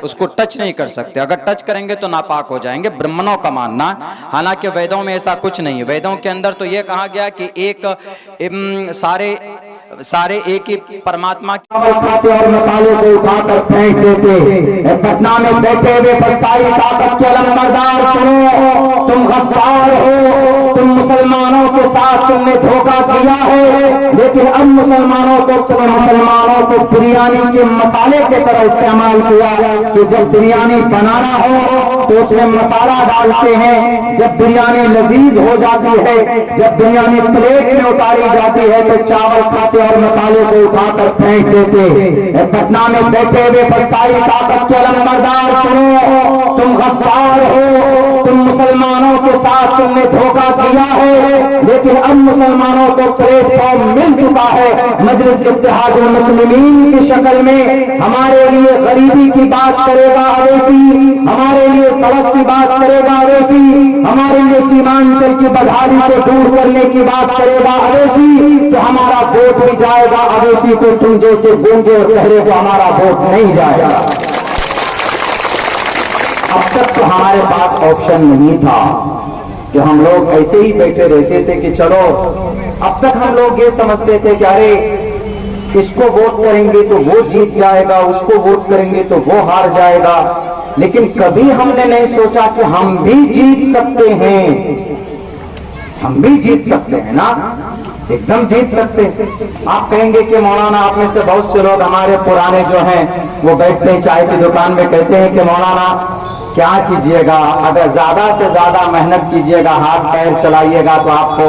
उसको टच नहीं कर सकते, अगर टच करेंगे तो नापाक हो जाएंगे, ब्राह्मणों का मानना। हालांकि वेदों में ऐसा कुछ नहीं है। वेदों के अंदर तो ये कहा गया कि सारे एक ही परमात्मा खाते और मसाले को उठाकर फेंक देते। पटना में बैठे हुए बस्ताई ताकत के अलमबरदार सुनो, तुम गद्दार हो, तुम मुसलमानों के साथ तुमने धोखा किया है, लेकिन अब मुसलमानों को बिरयानी के मसाले के तरह इस्तेमाल किया कि जब बिरयानी बनाना हो तो उसमें मसाला डालते हैं, जब बिरयानी लजीज हो जाती है, जब बिरयानी प्लेट में उतारी जाती है तो चावल खाते और मसाले को उठाकर फेंक देते। पटना में बैठे हुए बस्ताई ताकत के अलमबरदार सुनो, तुम गद्दार हो, तुम मुसलमानों के साथ तुमने धोखा किया है, लेकिन अब मुसलमानों को प्लेटफॉर्म मिल चुका है। मजलिस इत्तेहादुल मुस्लिमीन की शक्ल में हमारे लिए गरीबी की बात करेगा अवैसी, हमारे लिए सड़क की बात करेगा अवैसी, हमारे लिए सीमांचल की बदहाली को दूर करने की बात करेगा अवैसी, तो हमारा वोट भी जाएगा अवैसी को। तुम जैसे गूंगे और चेहरे को हमारा वोट नहीं जाएगा। अब तक तो हमारे पास ऑप्शन नहीं था कि हम लोग ऐसे ही बैठे रहते थे कि चलो, अब तक हम लोग ये समझते थे कि अरे इसको वोट करेंगे तो वो जीत जाएगा, उसको वोट करेंगे तो वो हार जाएगा, लेकिन कभी हमने नहीं सोचा कि हम भी जीत सकते हैं। हम भी जीत सकते हैं ना, एकदम जीत सकते हैं। आप कहेंगे कि मौलाना, आप में से बहुत से लोग हमारे पुराने जो हैं वो बैठते हैं चाय की दुकान में, कहते हैं कि मौलाना क्या कीजिएगा, अगर ज्यादा से ज्यादा मेहनत कीजिएगा, हाथ पैर चलाइएगा तो आपको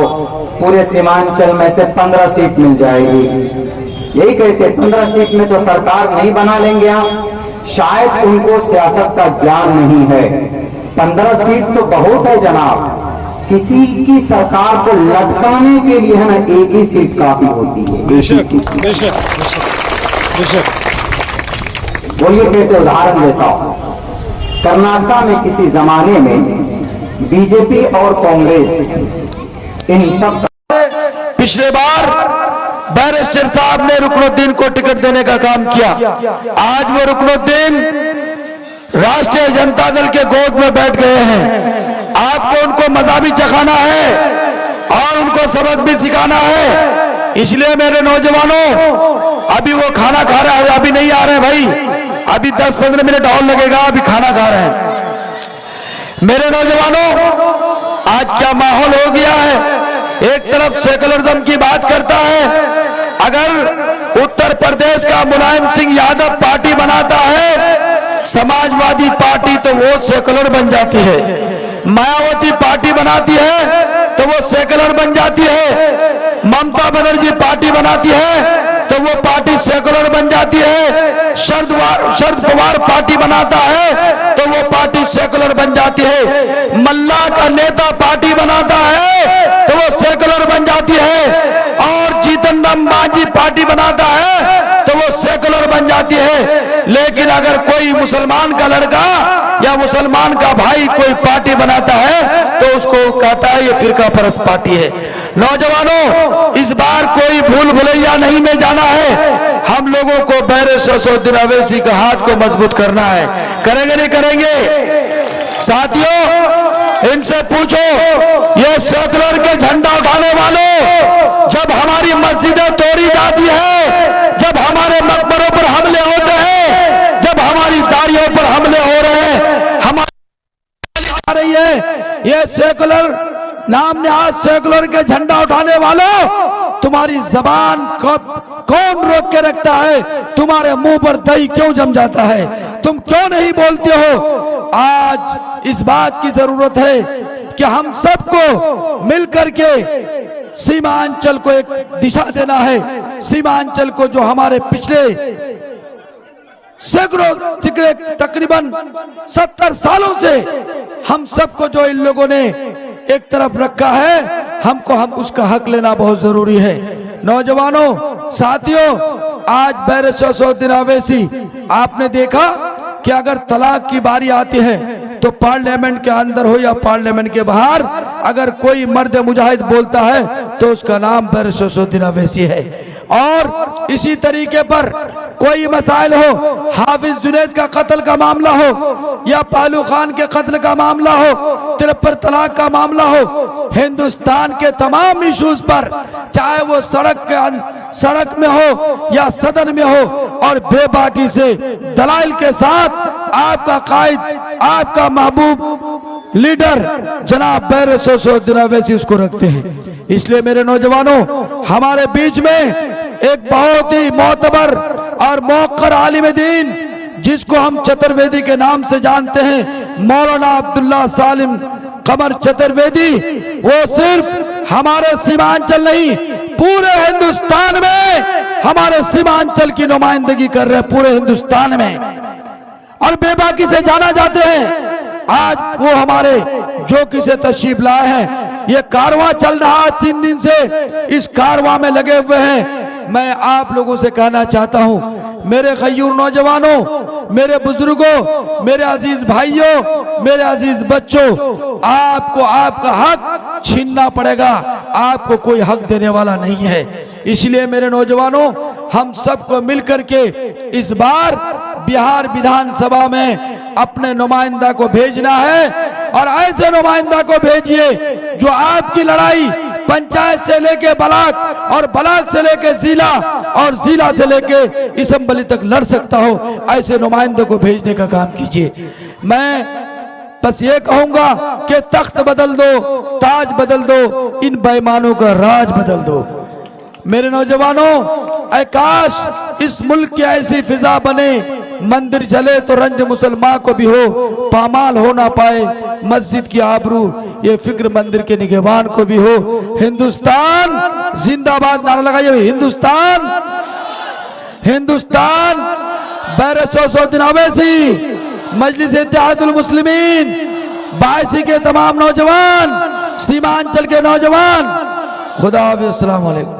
पूरे सीमांचल में से 15 सीट मिल जाएगी। यही कहते, 15 सीट में तो सरकार नहीं बना लेंगे आप। शायद उनको सियासत का ज्ञान नहीं है। 15 सीट तो बहुत है जनाब, किसी की सरकार को लटकाने के लिए है ना एक ही सीट काफी होती है। बेशक बेशक बेशक। बोलिए कैसे उदाहरण देता हूं। कर्नाटक में किसी जमाने में बीजेपी और कांग्रेस इन सब पिछले बार बैरिस्टर साहब ने रुकनुद्दीन को टिकट देने का काम किया। आज वो रुकनुद्दीन राष्ट्रीय जनता दल के गोद में बैठ गए हैं। आपको उनको मजा भी चखाना है और उनको सबक भी सिखाना है। इसलिए मेरे नौजवानों, अभी वो खाना खा रहा है, अभी नहीं आ रहे भाई, अभी 10-15 मिनट और लगेगा, अभी खाना खा रहे हैं। मेरे नौजवानों, आज क्या माहौल हो गया है। एक तरफ सेकुलरिज्म की बात करता है, अगर उत्तर प्रदेश का मुलायम सिंह यादव पार्टी बनाता है समाजवादी पार्टी तो वो सेकुलर बन जाती है, मायावती पार्टी बनाती है तो वो सेकुलर बन जाती है, ममता बनर्जी पार्टी बनाती है तो वो पार्टी सेकुलर बन जाती है, शरद पवार पार्टी बनाता है तो वो पार्टी सेकुलर बन जाती है, मल्ला का नेता पार्टी बनाता है तो वो सेकुलर बन जाती है, और जीतन राम मांझी पार्टी बनाता है तो वो सेकुलर बन जाती है। लेकिन अगर कोई मुसलमान का लड़का या मुसलमान का भाई कोई पार्टी बनाता है तो उसको कहता है ये फिरका परस्त पार्टी है। नौजवानों, इस बार कोई भूल भुलैया नहीं में जाना है। हम लोगों को बैरिस्टर शमसुद्दीन अवैसी का हाथ को मजबूत करना है। करेंगे नहीं करेंगे? साथियों, इनसे पूछो, ये सेकुलर के झंडा उठाने वाले, जब हमारी मस्जिदें तोड़ी जाती है, जब हमारे मकबरों पर हमले होते हैं, जब हमारी दाढ़ियों पर हमले हो रहे हैं, हमारी जा रही है, ये सेकुलर नाम नहाज सेकुलर के झंडा उठाने वालों, तुम्हारी जबान कौन रोक के रखता है? तुम्हारे मुंह पर दही क्यों जम जाता है? तुम क्यों नहीं बोलते हो? आज इस बात की जरूरत है कि हम सबको मिलकर के सीमांचल को एक दिशा देना है। सीमांचल को जो हमारे पिछले सैकड़ों तकरीबन 70 सालों से हम सबको जो इन लोगों ने एक तरफ रखा है, हम उसका हक लेना बहुत जरूरी है। नौजवानों, साथियों, आज बैरिस्टर शमसुद्दीन अवैसी, आपने देखा कि अगर तलाक की बारी आती है तो पार्लियामेंट के अंदर हो या पार्लियामेंट के बाहर, अगर कोई मर्द मुजाहिद बोलता है तो उसका नाम बैरिस्टर शमसुद्दीन अवैसी है। और इसी तरीके पर कोई मसाइल हो, हाफिज जुनैद का कत्ल का मामला हो या पहलू खान के कत्ल का मामला हो, 53 तलाक का मामला हो, हिंदुस्तान के तमाम इश्यूज पर, चाहे वो सड़क में हो या सदन में हो, और बेबाकी से दलाइल के साथ आपका कायद, आपका महबूब लीडर जनाब बैर सोसुद्दीन ओवैसी उसको रखते हैं। इसलिए मेरे नौजवानों, हमारे बीच में एक बहुत ही मोतबर और मौक़र आलिम दीन, जिसको हम चतुर्वेदी के नाम से जानते हैं, मौलाना अब्दुल्ला सालिम कमर चतुर्वेदी, वो सिर्फ हमारे सीमांचल नहीं, पूरे हिंदुस्तान में हमारे सीमांचल की नुमाइंदगी कर रहे हैं, पूरे हिंदुस्तान में, और बेबाकी से जाना जाते हैं। आज वो हमारे जोकी से तशरीफ लाए हैं। ये कारवां चल रहा है 3 दिन से, इस कारवां में लगे हुए हैं। मैं आप लोगों से कहना चाहता हूं, मेरे गयूर नौजवानों, मेरे बुजुर्गों, मेरे अजीज भाइयों, मेरे अजीज बच्चों, आपको आपका हक छीनना पड़ेगा, आपको कोई हक देने वाला नहीं है। इसलिए मेरे नौजवानों, हम सबको मिलकर के इस बार बिहार विधानसभा में अपने नुमाइंदा को भेजना है, और ऐसे नुमाइंदा को भेजिए जो आपकी लड़ाई पंचायत से लेके ब्लॉक, और ब्लॉक से लेके जिला, और जिला से लेके असेंबली तक लड़ सकता हो। ऐसे नुमाइंदे को भेजने का काम कीजिए। मैं बस ये कहूंगा कि तख्त बदल दो, ताज बदल दो, इन बेईमानों का राज बदल दो। मेरे नौजवानों, काश इस मुल्क की ऐसी फिजा बने, मंदिर जले तो रंज मुसलमान को भी हो, पामाल हो ना पाए मस्जिद की आबरू, ये फिक्र मंदिर के निगहबान को भी हो। हिंदुस्तान जिंदाबाद नारा लगाइए, हिंदुस्तान, हिंदुस्तान। बैर सोसुद्दीन ओवैसी, मजलिस इत्तेहादुल मुस्लिमीन, बायसी के तमाम नौजवान, सीमांचल के नौजवान, खुदा हाफिज़, अस्सलाम वालेकुम।